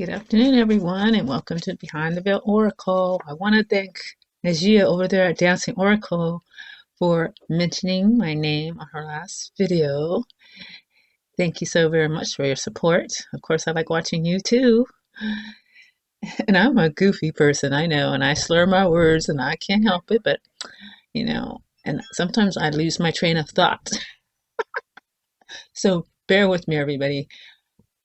Good afternoon, everyone, and welcome to Behind the Veil Oracle. I want to thank Najia over there at Dancing Oracle for mentioning my name on her last video. Thank you so very much for your support. Of course, I like watching you too. And I'm a goofy person, I know, and I slur my words and I can't help it, but and sometimes I lose my train of thought. So bear with me, everybody.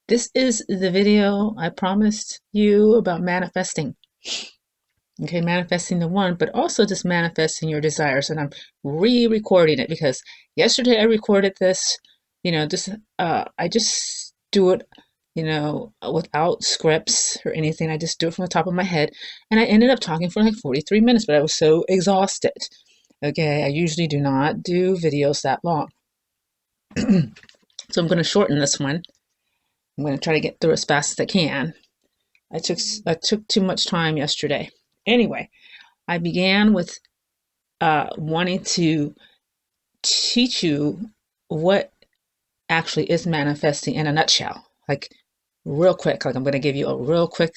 This is the video I promised you about manifesting. Okay, manifesting the one, but also just manifesting your desires. And I'm re-recording it because yesterday I recorded this, I just do it, without scripts or anything. I just do it from the top of my head. And I ended up talking for like 43 minutes, but I was so exhausted. Okay, I usually do not do videos that long. So I'm going to shorten this one. I'm going to try to get through as fast as I can. I took too much time yesterday. Anyway, I began with wanting to teach you what actually is manifesting in a nutshell. Like real quick, like I'm going to give you a real quick,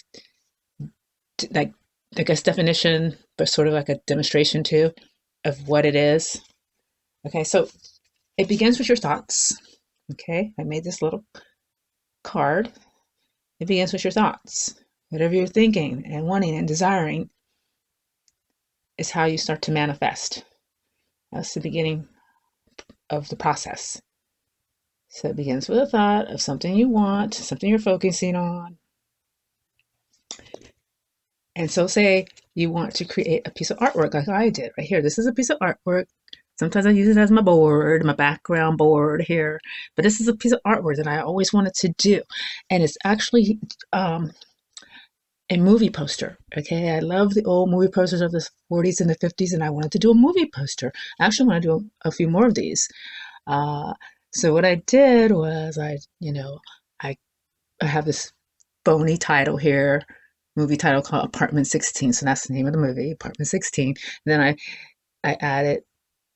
like I guess definition, but sort of like a demonstration too of what it is. Okay, so it begins with your thoughts. Okay, I made this little card. It begins with your thoughts. Whatever you're thinking and wanting and desiring is how you start to manifest. That's the beginning of the process. So it begins with a thought of something you want, something you're focusing on. And so say you want to create a piece of artwork like I did right here. This is a piece of artwork. Sometimes I use it as my board, my background board here. But this is a piece of artwork that I always wanted to do. And it's actually a movie poster. Okay, I love the old movie posters of the 40s and the 50s, and I wanted to do a movie poster. I actually want to do a few more of these. So what I did was I have this phony title here, movie title called Apartment 16. So that's the name of the movie, Apartment 16. And then I added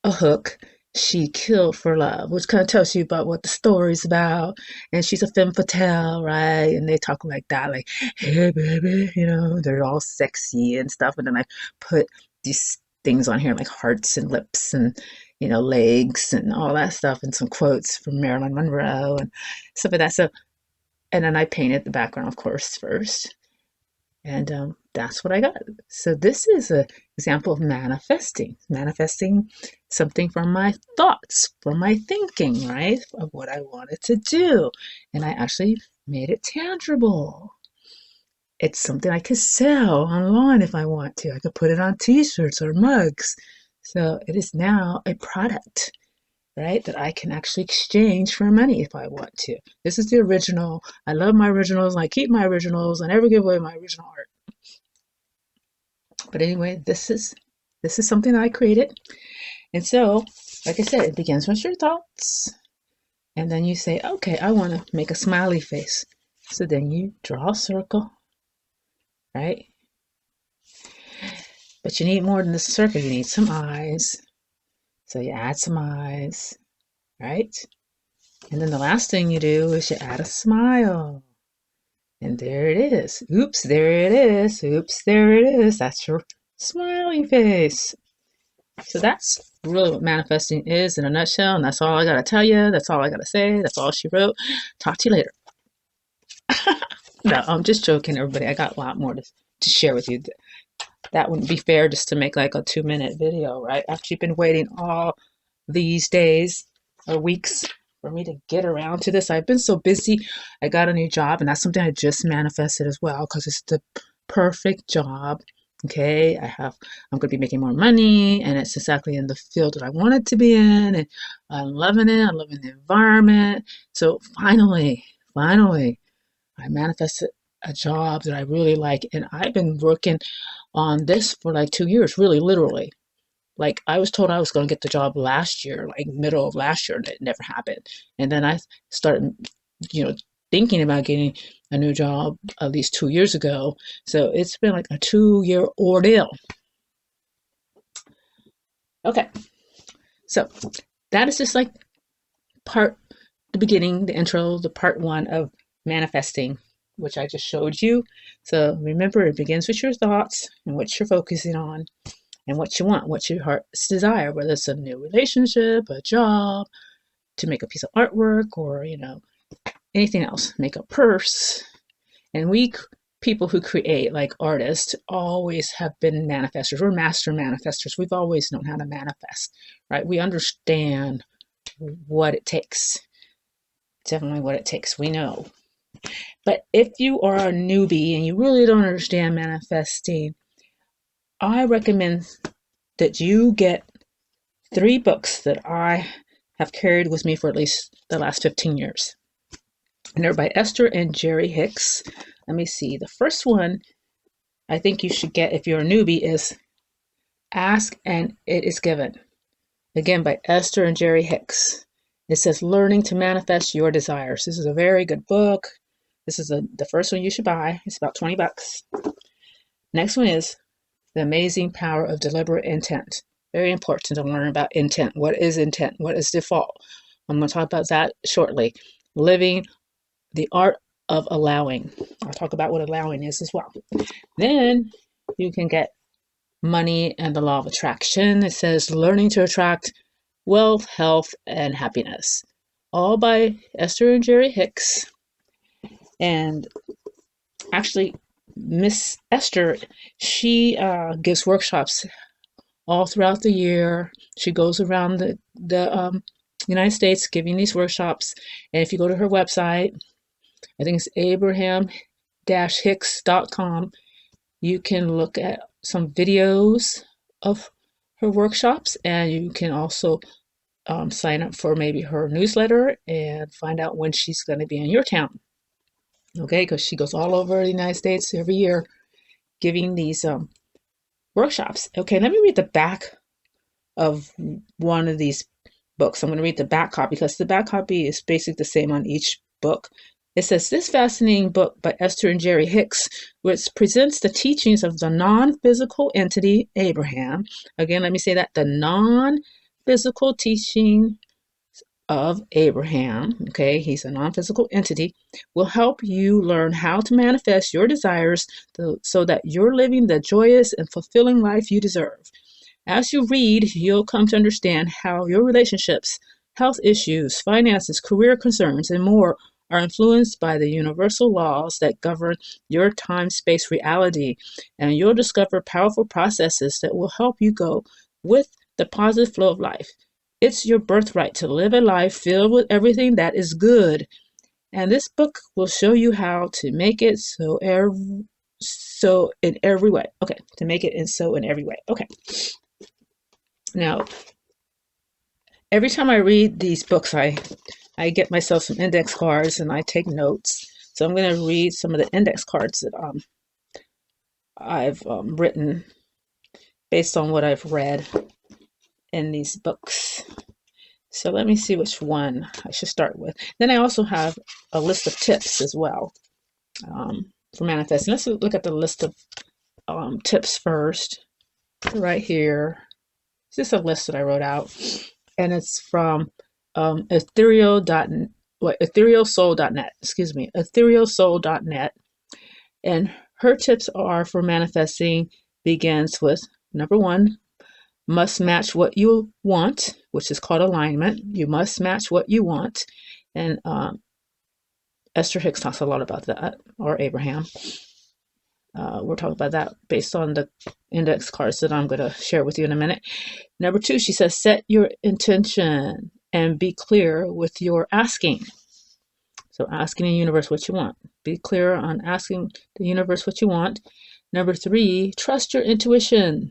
a hook. She killed for love, which kind of tells you about what the story's about. And she's a femme fatale, right? And they talk like that, like, hey, baby, they're all sexy and stuff. And then I put these things on here, like hearts and lips and, legs and all that stuff, and some quotes from Marilyn Monroe and stuff like that. So, and then I painted the background, of course, first. And that's what I got. So this is an example of manifesting something from my thoughts, from my thinking, right? Of what I wanted to do. And I actually made it tangible. It's something I could sell online if I want to. I could put it on t-shirts or mugs. So it is now a product, right? That I can actually exchange for money if I want to. This is the original. I love my originals. I keep my originals. I never give away my original art. But anyway, this is something that I created. And so, like I said, it begins with your thoughts. And then you say, okay, I want to make a smiley face. So then you draw a circle, right? But you need more than the circle. You need some eyes. So you add some eyes, right? And then the last thing you do is you add a smile. And there it is. Oops, there it is. Oops, there it is. That's your smiley face. So that's really what manifesting is in a nutshell. And that's all I got to tell you. That's all I got to say. That's all she wrote. Talk to you later. No, I'm just joking, everybody. I got a lot more to share with you. That wouldn't be fair just to make like a 2-minute video, right? After you've been waiting all these days or weeks for me to get around to this. I've been so busy. I got a new job, and that's something I just manifested as well because it's the perfect job. Okay, I'm going to be making more money, and it's exactly in the field that I wanted to be in, and I'm loving it. I'm loving the environment. So finally, I manifested a job that I really like, and I've been working on this for like 2 years, really, literally. Like I was told I was going to get the job last year, like middle of last year, and it never happened. And then I started, you know, thinking about getting a new job at least 2 years ago. So it's been like a 2-year ordeal. Okay, so that is just like the beginning, the intro, the part one of manifesting which I just showed you. So remember, it begins with your thoughts and what you're focusing on and what you want, what your heart's desire, whether it's a new relationship, a job, to make a piece of artwork, or, anything else, make a purse. And people who create, like artists, always have been manifestors. We're master manifestors. We've always known how to manifest, right? We understand what it takes. Definitely what it takes. We know. But if you are a newbie and you really don't understand manifesting, I recommend that you get 3 books that I have carried with me for at least the last 15 years. And they're by Esther and Jerry Hicks. Let me see. The first one I think you should get if you're a newbie is Ask and It Is Given. Again, by Esther and Jerry Hicks. It says Learning to Manifest Your Desires. This is a very good book. This is the first one you should buy. It's about $20. Next one is The Amazing Power of Deliberate Intent. Very important to learn about intent. What is intent? What is default? I'm going to talk about that shortly. Living the Art of Allowing. I'll talk about what allowing is as well. Then you can get Money and the Law of Attraction. It says Learning to Attract Wealth, Health, and Happiness. All by Esther and Jerry Hicks. And actually, Miss Esther, she gives workshops all throughout the year. She goes around the United States giving these workshops. And if you go to her website, I think it's abraham-hicks.com, you can look at some videos of her workshops, and you can also sign up for maybe her newsletter and find out when she's going to be in your town. Okay, because she goes all over the United States every year giving these workshops. Okay, let me read the back of one of these books. I'm going to read the back copy because the back copy is basically the same on each book. It says, this fascinating book by Esther and Jerry Hicks, which presents the teachings of the non-physical entity Abraham. Again, let me say that, the non-physical teaching of Abraham, okay, he's a non-physical entity, will help you learn how to manifest your desires so that you're living the joyous and fulfilling life you deserve. As you read, you'll come to understand how your relationships, health issues, finances, career concerns, and more are influenced by the universal laws that govern your time-space reality, and you'll discover powerful processes that will help you go with the positive flow of life. It's your birthright to live a life filled with everything that is good. And this book will show you how to make it so in every way. Okay, to make it in every way. Okay. Now, every time I read these books, I get myself some index cards and I take notes. So I'm going to read some of the index cards that I've written based on what I've read in these books. So let me see which one I should start with. Then I also have a list of tips as well for manifesting. Let's look at the list of tips first. Right here. This is a list that I wrote out, and it's from etherealsoul.net. Excuse me, etherealsoul.net. And her tips are for manifesting begins with number 1. Must match what you want, which is called alignment. You must match what you want. And Esther Hicks talks a lot about that, or Abraham. We're talking about that based on the index cards that I'm going to share with you in a minute. Number 2, she says, set your intention and be clear with your asking. So asking the universe what you want. Be clear on asking the universe what you want. Number 3, trust your intuition.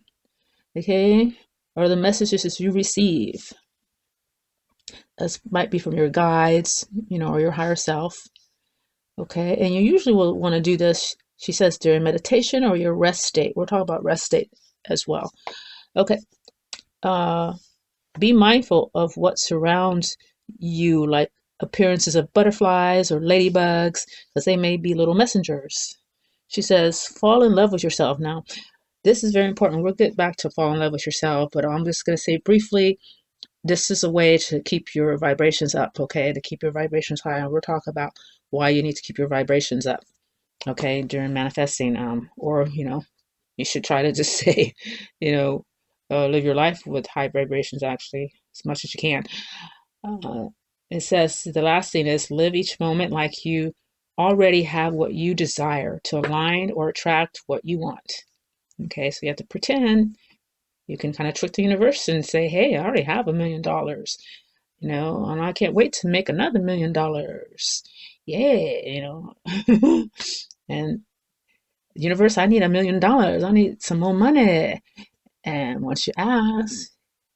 Okay, or the messages that you receive. This might be from your guides, or your higher self. Okay, and you usually will want to do this, she says, during meditation or your rest state. We'll talk about rest state as well. Okay, be mindful of what surrounds you, like appearances of butterflies or ladybugs, because they may be little messengers. She says, fall in love with yourself. Now, this is very important. We'll get back to fall in love with yourself, but I'm just going to say briefly, this is a way to keep your vibrations up, okay? To keep your vibrations high. And we'll talk about why you need to keep your vibrations up. okay, during manifesting. Or, you should try to just say, you know, live your life with high vibrations, actually, as much as you can. Uh, it says the last thing is live each moment like you already have what you desire to align or attract what you want. Okay, so you have to pretend. You can kind of trick the universe and say, hey, I already have $1 million, and I can't wait to make another $1 million. Yeah, and universe, I need $1 million. I need some more money. And once you ask,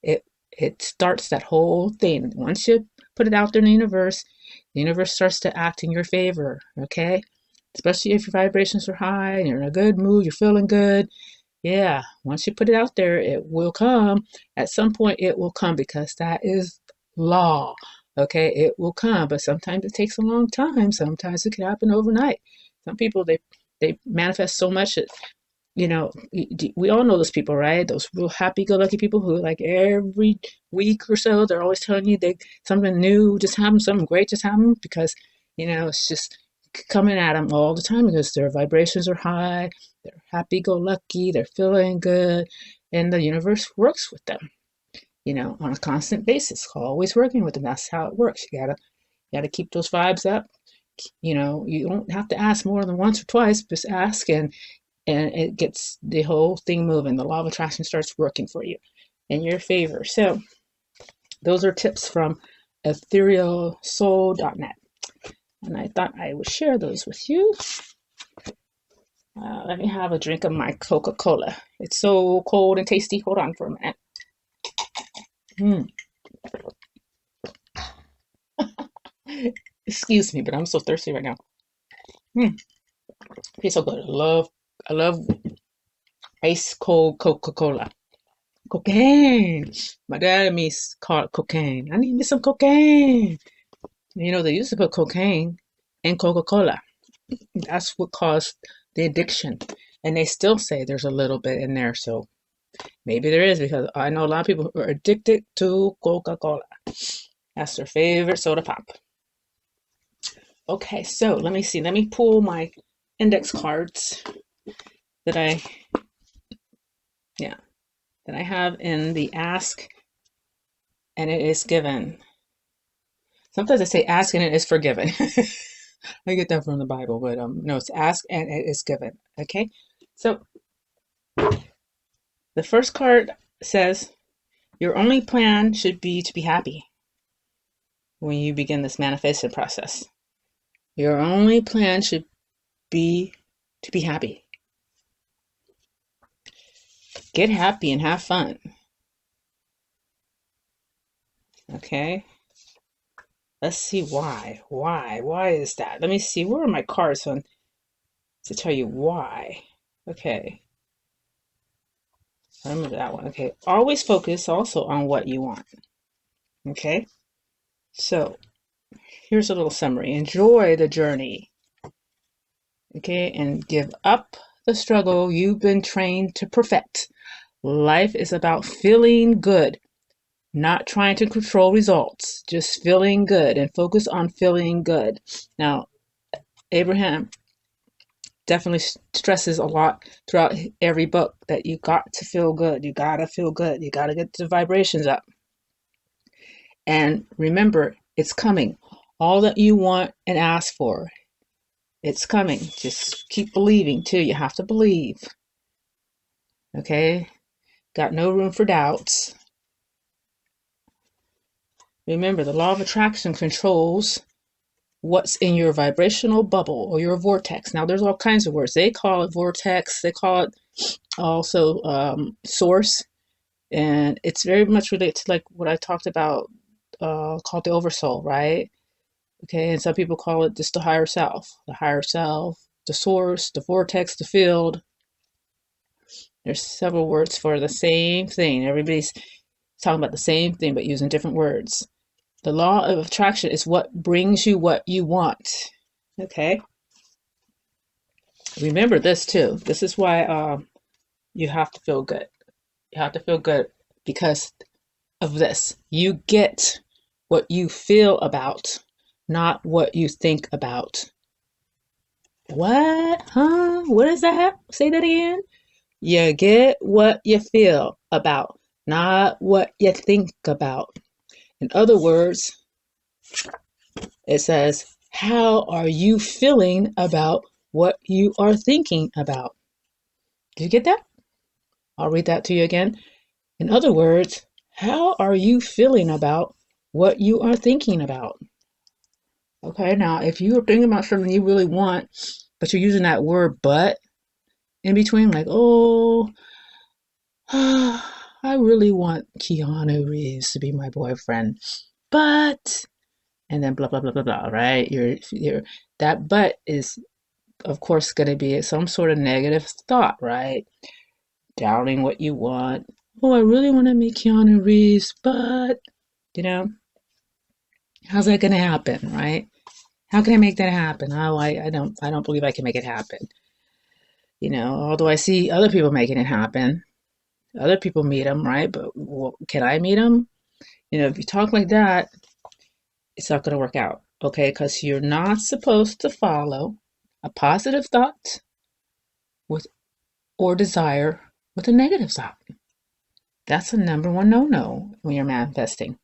it it starts that whole thing. Once you put it out there in the universe starts to act in your favor. Okay, especially if your vibrations are high and you're in a good mood, you're feeling good. Yeah, once you put it out there, it will come. At some point, it will come because that is law. Okay, it will come, but sometimes it takes a long time. Sometimes it can happen overnight. Some people they manifest so much that we all know those people, right? Those real happy-go-lucky people who, like, every week or so, they're always telling you they something new just happened, something great just happened, because it's just coming at them all the time because their vibrations are high, they're happy-go-lucky, they're feeling good, and the universe works with them, on a constant basis, always working with them. That's how it works. You gotta keep those vibes up. You don't have to ask more than once or twice. Just ask, and it gets the whole thing moving. The law of attraction starts working for you in your favor. So those are tips from etherealsoul.net. And I thought I would share those with you. Let me have a drink of my Coca-Cola. It's so cold and tasty. Hold on for a minute. Mm. Excuse me, but I'm so thirsty right now. Mm. Tastes so good. I love ice cold Coca-Cola. Cocaine. My dad and me call it cocaine. I need me some cocaine. They used to put cocaine in Coca-Cola. That's what caused the addiction. And they still say there's a little bit in there. So maybe there is, because I know a lot of people who are addicted to Coca-Cola. That's their favorite soda pop. Okay, so let me see. Let me pull my index cards that I, yeah, that I have in the ask and it is given. Sometimes I say ask and it is forgiven. I get that from the Bible, but no, it's ask and it is given. Okay, so the first card says your only plan should be to be happy when you begin this manifestation process. Your only plan should be to be happy. Get happy and have fun. Okay, let's see why. Why is that? Let me see. Where are my cards to tell you why? Okay, I remember that one. Okay, always focus also on what you want. Okay, so here's a little summary. Enjoy the journey. Okay, and give up the struggle you've been trained to perfect. Life is about feeling good, not trying to control results, just feeling good, and focus on feeling good. Now, Abraham definitely stresses a lot throughout every book that you got to feel good. You got to feel good. You got to get the vibrations up. And remember, it's coming. All that you want and ask for, it's coming. Just keep believing too. You have to believe. Okay? Got no room for doubts. Remember, the law of attraction controls what's in your vibrational bubble or your vortex. Now, there's all kinds of words. They call it vortex. They call it also source. And it's very much related to like what I talked about, called the oversoul, right? Okay, and some people call it just the higher self, the source, the vortex, the field. There's several words for the same thing. Everybody's talking about the same thing, but using different words. The law of attraction is what brings you what you want. Okay? Remember this too. This is why you have to feel good. You have to feel good because of this. You get what you feel about, not what you think about. What? Huh? What is that? Say that again. You get what you feel about, not what you think about. In other words, it says, how are you feeling about what you are thinking about? Did you get that? I'll read that to you again. In other words, how are you feeling about what you are thinking about? Okay, now if you're thinking about something you really want, but you're using that word but in between, like, oh, I really want Keanu Reeves to be my boyfriend, but, and then blah, blah, blah, blah, blah, right? That but is, of course, going to be some sort of negative thought, right? Doubting what you want. Oh, I really want to meet Keanu Reeves, but, you know, how's that going to happen, right? How can I make that happen? Oh, I don't believe I can make it happen. Although I see other people making it happen, other people meet them, right? But well, can I meet them? If you talk like that, it's not going to work out, okay? Because you're not supposed to follow a positive thought with or desire with a negative thought. That's the number one no-no when you're manifesting.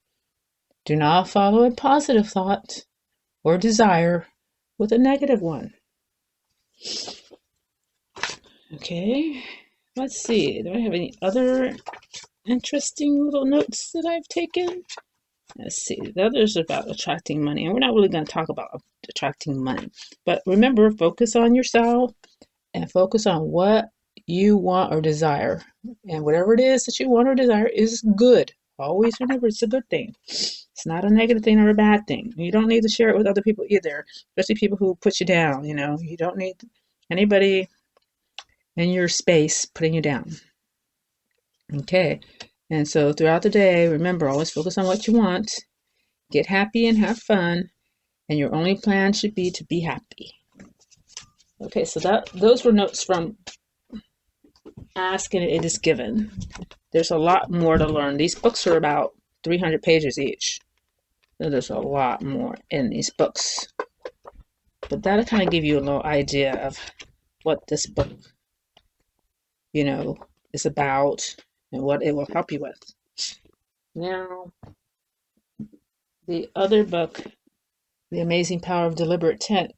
Do not follow a positive thought or desire with a negative one. Okay, let's see. Do I have any other interesting little notes that I've taken? Let's see. The others are about attracting money, and we're not really going to talk about attracting money. But remember, focus on yourself and focus on what you want or desire. And whatever it is that you want or desire is good. Always remember it's a good thing. It's not a negative thing or a bad thing. You don't need to share it with other people either, especially people who put you down. You don't need anybody in your space putting you down. Okay. And so throughout the day, remember, always focus on what you want, get happy and have fun, and your only plan should be to be happy. Okay, so those were notes from Ask and It Is Given. There's a lot more to learn. These books are about 300 pages each. So there's a lot more in these books. But that'll kind of give you a little idea of what this book, is about and what it will help you with. Now, the other book, The Amazing Power of Deliberate Intent,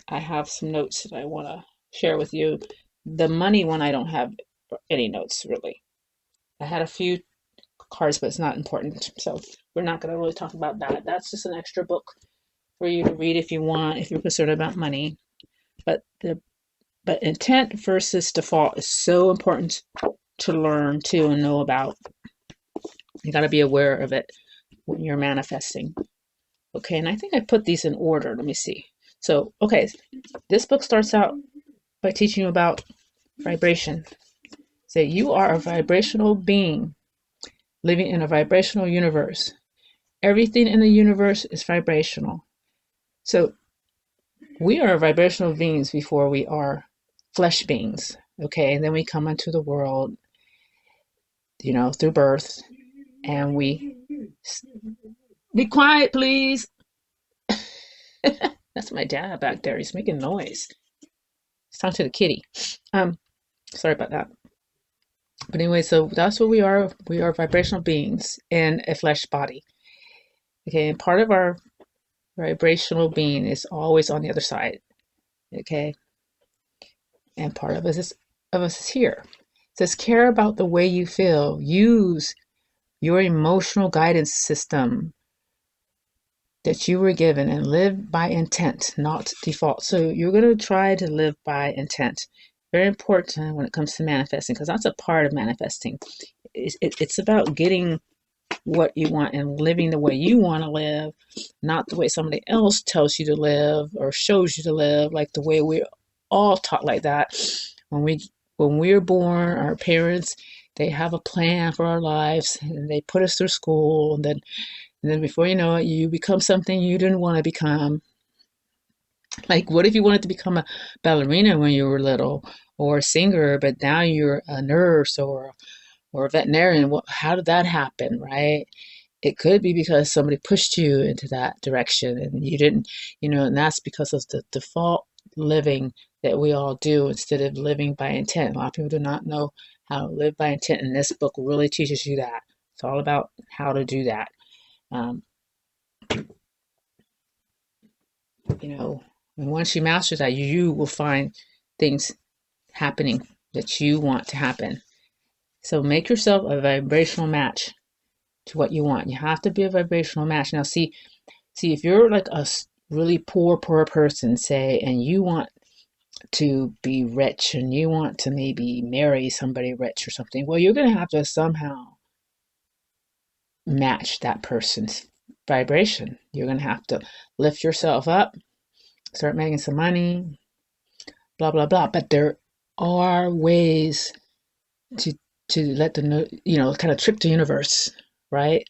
I have some notes that I want to share with you. The money one, I don't have any notes really. I had a few cards, but it's not important. So we're not going to really talk about that. That's just an extra book for you to read if you want, if you're concerned about money. But intent versus default is so important to learn to and know about. You got to be aware of it when you're manifesting. Okay, and I think I put these in order. Let me see. So, okay, this book starts out by teaching you about vibration. So you are a vibrational being living in a vibrational universe. Everything in the universe is vibrational. So we are vibrational beings before we are flesh beings. Okay, and then we come into the world, through birth, and we be quiet, please. That's my dad back there. He's making noise. He's talking to the kitty. Sorry about that. But anyway, so that's what we are. We are vibrational beings in a flesh body. Okay, and part of our vibrational being is always on the other side. Okay, and part of us is here. It says, care about the way you feel. Use your emotional guidance system that you were given and live by intent, not default. So you're going to try to live by intent. Very important when it comes to manifesting, because that's a part of manifesting. It's about getting what you want and living the way you want to live, not the way somebody else tells you to live or shows you to live, like the way we're all taught like that. When we're born, our parents, they have a plan for our lives and they put us through school, and then before you know it, you become something you didn't want to become. Like, what if you wanted to become a ballerina when you were little, or a singer, but now you're a nurse or a veterinarian? How did that happen, right? It could be because somebody pushed you into that direction and you didn't, and that's because of the default living that we all do instead of living by intent. A lot of people do not know how to live by intent, and this book really teaches you that. It's all about how to do that. Um, and once you master that, you will find things happening that you want to happen. So make yourself a vibrational match to what you want. You have to be a vibrational match. Now, see if you're like a really poor person, say, and you want to be rich and you want to maybe marry somebody rich or something, well, you're going to have to somehow match that person's vibration. You're going to have to lift yourself up, start making some money, blah, blah, blah. But there are ways to let them know, kind of trick the universe, right?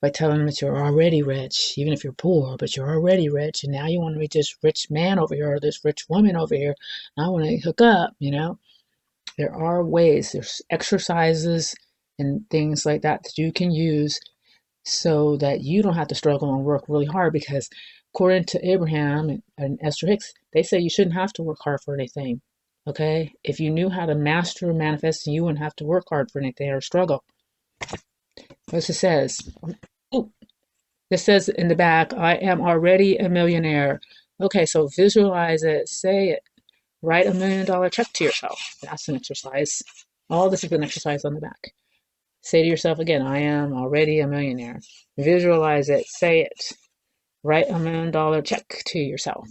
By telling them that you're already rich, even if you're poor, but you're already rich, and now you want to meet this rich man over here or this rich woman over here, and I want to hook up, There are ways, there's exercises and things like that that you can use so that you don't have to struggle and work really hard, because according to Abraham and Esther Hicks, they say you shouldn't have to work hard for anything. Okay? If you knew how to master manifesting, you wouldn't have to work hard for anything or struggle. As it says, this says in the back, I am already a millionaire. Okay, so visualize it, say it, write $1 million check to yourself. That's an exercise. All this is an exercise on the back. Say to yourself again, I am already a millionaire. Visualize it, say it, write $1 million check to yourself.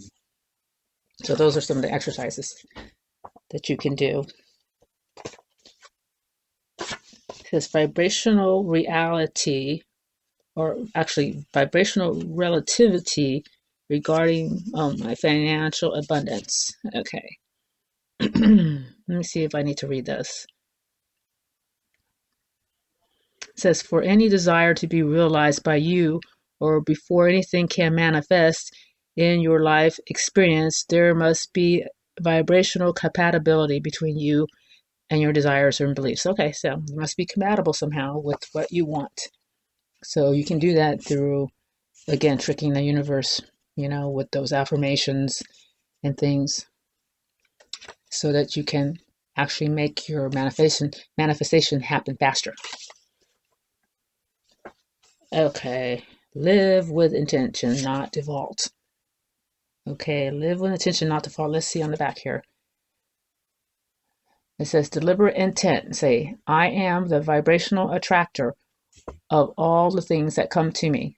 So those are some of the exercises that you can do. It says vibrational reality, or actually vibrational relativity regarding my financial abundance. Okay. Let me see if I need to read this. It says, for any desire to be realized by you, or before anything can manifest in your life experience, there must be vibrational compatibility between you and your desires and beliefs. Okay, so you must be compatible somehow with what you want. So you can do that through, again, tricking the universe, with those affirmations and things, so that you can actually make your manifestation happen faster. Okay, live with intention, not default. Okay, live with intention, not default. Let's see on the back here. It says deliberate intent. Say, I am the vibrational attractor of all the things that come to me.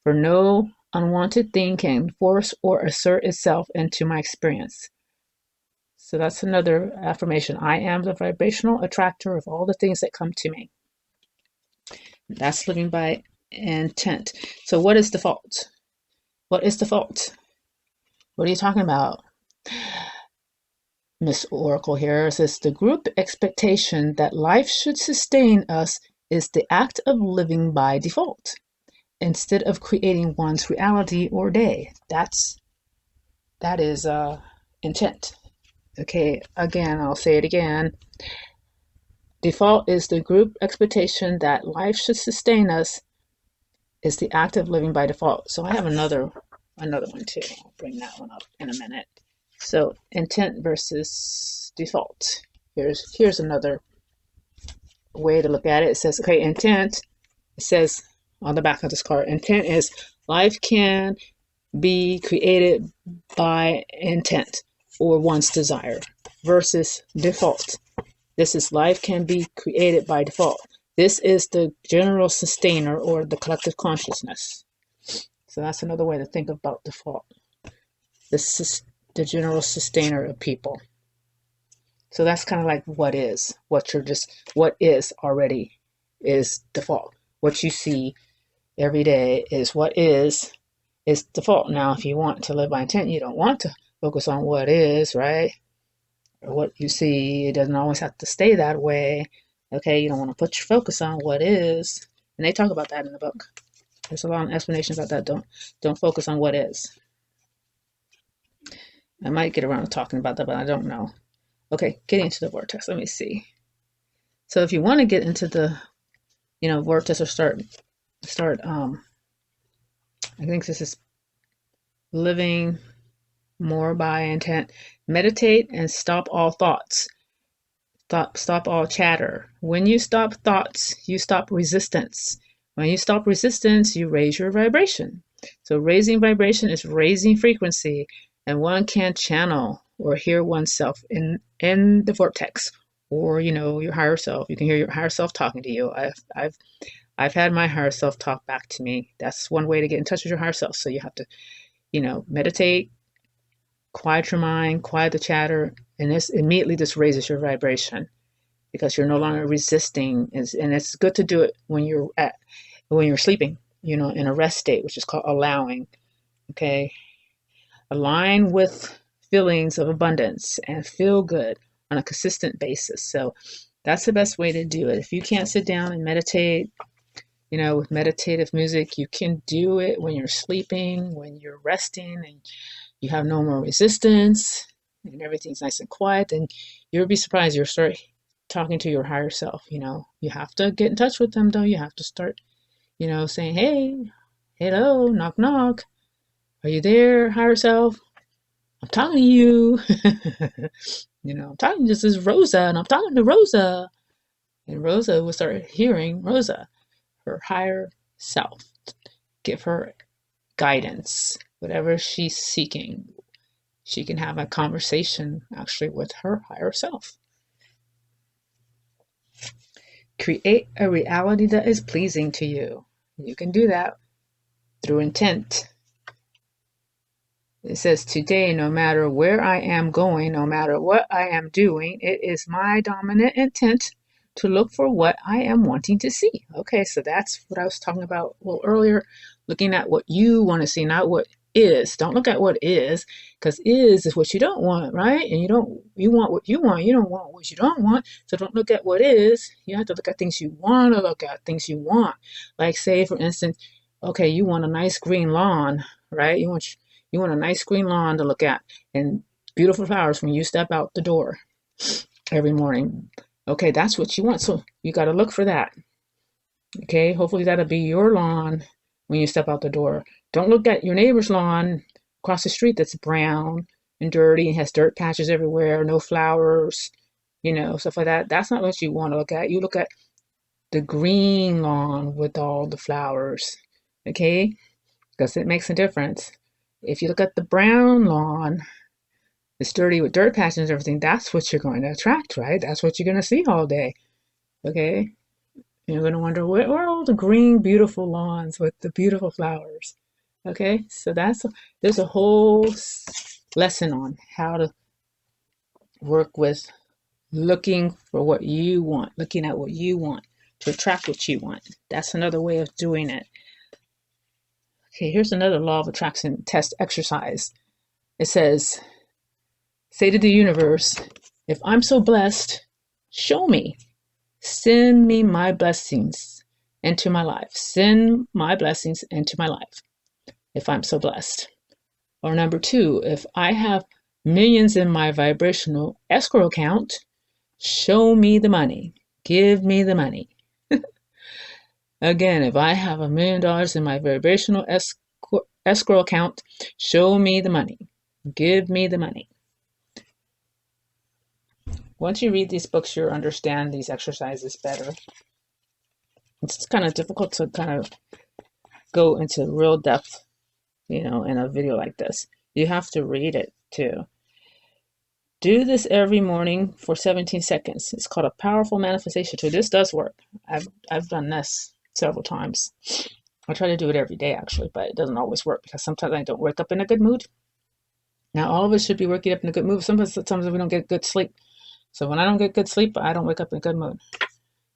For no unwanted thing can force or assert itself into my experience. So that's another affirmation. I am the vibrational attractor of all the things that come to me. That's living by intent. So what is default? What is default? What are you talking about? Miss Oracle here says the group expectation that life should sustain us is the act of living by default instead of creating one's reality or day. That is intent. Okay, again, I'll say it again. Default is the group expectation that life should sustain us is the act of living by default. So I have another one too. I'll bring that one up in a minute. So intent versus default. Here's another way to look at it. It says, okay, intent, it says on the back of this card, intent is life can be created by intent or one's desire versus default. This is life can be created by default. This is the general sustainer or the collective consciousness. So that's another way to think about default. This is the general sustainer of people. So that's kind of like what is already is default. What you see every day is what is default. Now, if you want to live by intent, you don't want to focus on what is, right? Or what you see. It doesn't always have to stay that way. Okay, you don't want to put your focus on what is. And they talk about that in the book. There's a lot of explanation about that. Don't focus on what is. I might get around to talking about that, but I don't know. Okay, getting into the vortex. Let me see. So if you want to get into the, vortex or start, I think this is living more by intent. Meditate and stop all thoughts. Stop all chatter. When you stop thoughts, you stop resistance. When you stop resistance, you raise your vibration. So raising vibration is raising frequency, and one can channel or hear oneself in the vortex, or your higher self. You can hear your higher self talking to you. I've had my higher self talk back to me. That's one way to get in touch with your higher self. So you have to, meditate, quiet your mind, quiet the chatter, and this immediately just raises your vibration because you're no longer resisting. And it's good to do it when you're sleeping, in a rest state, which is called allowing. Okay, align with feelings of abundance and feel good on a consistent basis. So that's the best way to do it. If you can't sit down and meditate, with meditative music, you can do it when you're sleeping, when you're resting, and you have no more resistance, and everything's nice and quiet. And you'll be surprised. You'll start talking to your higher self. You have to get in touch with them, though. You have to start, saying, "Hey, hello, knock, knock. Are you there, higher self? I'm talking to you." I'm talking. This is Rosa, and I'm talking to Rosa. And Rosa will start hearing Rosa, her higher self, give her guidance, whatever she's seeking. She can have a conversation actually with her higher self. Create a reality that is pleasing to you. You can do that through intent. It says, today, no matter where I am going, no matter what I am doing, it is my dominant intent to look for what I am wanting to see. Okay, so that's what I was talking about a little earlier, looking at what you want to see, not what is. Don't look at what is, because is what you don't want, right? And you want what you want. You don't want what you don't want. So don't look at what is. You have to look at things you want to look at, things you want. Like, say, for instance, okay, you want a nice green lawn, right? You want a nice green lawn to look at and beautiful flowers when you step out the door every morning. Okay, that's what you want. So you got to look for that. Okay, hopefully that'll be your lawn when you step out the door. Don't look at your neighbor's lawn across the street that's brown and dirty and has dirt patches everywhere, no flowers, stuff like that. That's not what you want to look at. You look at the green lawn with all the flowers, okay? Because it makes a difference. If you look at the brown lawn, it's dirty with dirt patches and everything, that's what you're going to attract, right? That's what you're going to see all day, okay? And you're going to wonder, where are all the green, beautiful lawns with the beautiful flowers? Okay, so there's a whole lesson on how to work with looking for what you want, looking at what you want to attract what you want. That's another way of doing it. Okay, here's another law of attraction test exercise. It says, say to the universe, if I'm so blessed, show me. Send me my blessings into my life. Send my blessings into my life if I'm so blessed. Or number 2, if I have millions in my vibrational escrow account, show me the money. Give me the money. Again, if I have $1 million in my vibrational escrow account, show me the money. Give me the money. Once you read these books, you'll understand these exercises better. It's kind of difficult to kind of go into real depth, in a video like this. You have to read it too. Do this every morning for 17 seconds. It's called a powerful manifestation tool. This does work. I've done this several times. I try to do it every day actually, but it doesn't always work because sometimes I don't wake up in a good mood. Now all of us should be waking up in a good mood. Sometimes we don't get good sleep. So when I don't get good sleep, I don't wake up in a good mood.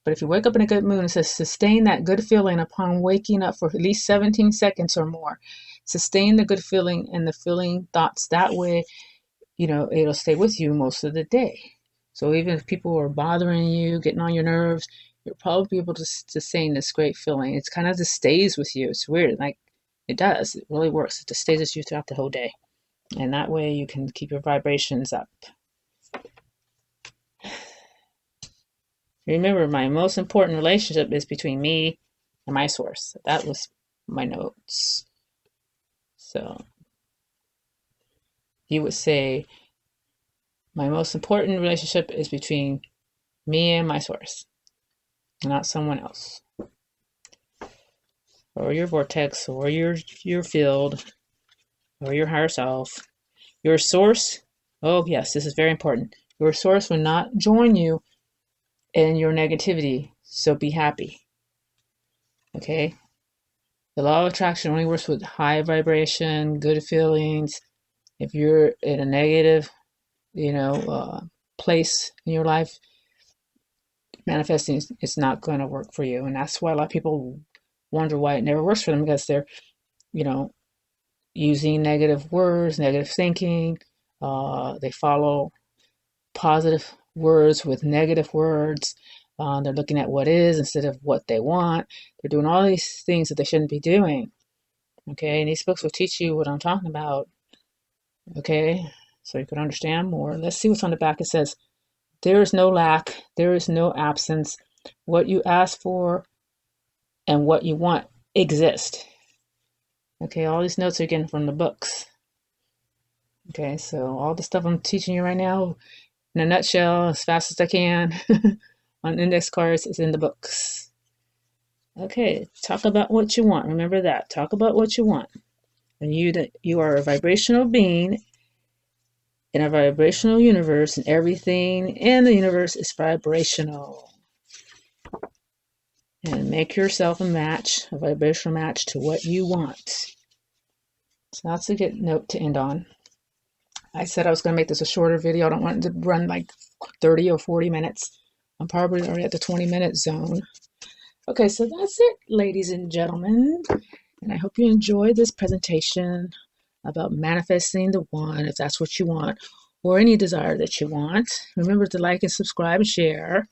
But if you wake up in a good mood, it says sustain that good feeling upon waking up for at least 17 seconds or more. Sustain the good feeling and the feeling thoughts. That way, it'll stay with you most of the day. So even if people are bothering you, getting on your nerves, you'll probably be able to sustain this great feeling. It's kind of just stays with you. It's weird. Like, it does. It really works. It just stays with you throughout the whole day. And that way you can keep your vibrations up. Remember, my most important relationship is between me and my source. That was my notes. So you would say, my most important relationship is between me and my source, not someone else, or your vortex, or your field, or your higher self. Your source, oh yes, this is very important. Your source will not join you in your negativity, so be happy. Okay? The law of attraction only works with high vibration, good feelings. If you're in a negative, place in your life, manifesting is not going to work for you. And that's why a lot of people wonder why it never works for them, because they're, you know, using negative words, negative thinking. They follow positive words with negative words. They're looking at what is instead of what they want. They're doing all these things that they shouldn't be doing. Okay, and these books will teach you what I'm talking about. Okay, so you can understand more. Let's see what's on the back. It says, there is no lack, there is no absence. What you ask for and what you want exist. Okay, all these notes are getting from the books. Okay, so all the stuff I'm teaching you right now, in a nutshell, as fast as I can, on index cards, is in the books. Okay, talk about what you want. Remember that. Talk about what you want. And you are a vibrational being in a vibrational universe, and everything in the universe is vibrational. And make yourself a vibrational match to what you want. So that's a good note to end on. I said I was going to make this a shorter video. I don't want it to run like 30 or 40 minutes. I'm probably already at the 20-minute zone. Okay, so that's it, ladies and gentlemen. And I hope you enjoyed this presentation about manifesting the one, if that's what you want, or any desire that you want. Remember to like and subscribe and share.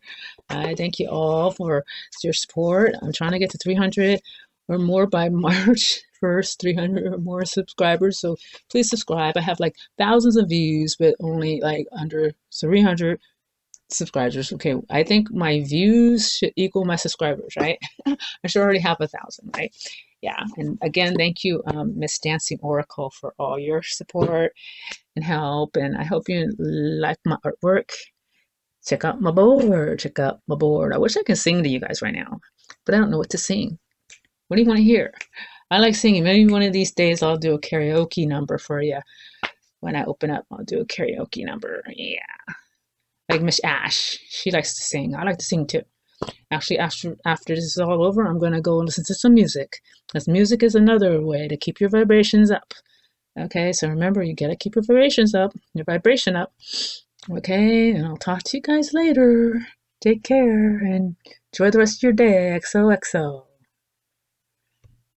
I thank you all for your support. I'm trying to get to 300 or more by March 1st, 300 or more subscribers. So please subscribe. I have like thousands of views, but only like under 300 subscribers. Okay, I think my views should equal my subscribers, right? I should already have 1,000, right? Yeah, and again, thank you, Miss Dancing Oracle, for all your support and help. And I hope you like my artwork. Check out my board. Check out my board. I wish I could sing to you guys right now, but I don't know what to sing. What do you want to hear? I like singing. Maybe one of these days I'll do a karaoke number for you. When I open up, I'll do a karaoke number. Yeah. Like Miss Ash. She likes to sing. I like to sing too. Actually, after this is all over, I'm going to go and listen to some music. Because music is another way to keep your vibrations up. Okay, so remember, you got to keep your vibrations up, your vibration up. Okay, and I'll talk to you guys later. Take care and enjoy the rest of your day. XOXO.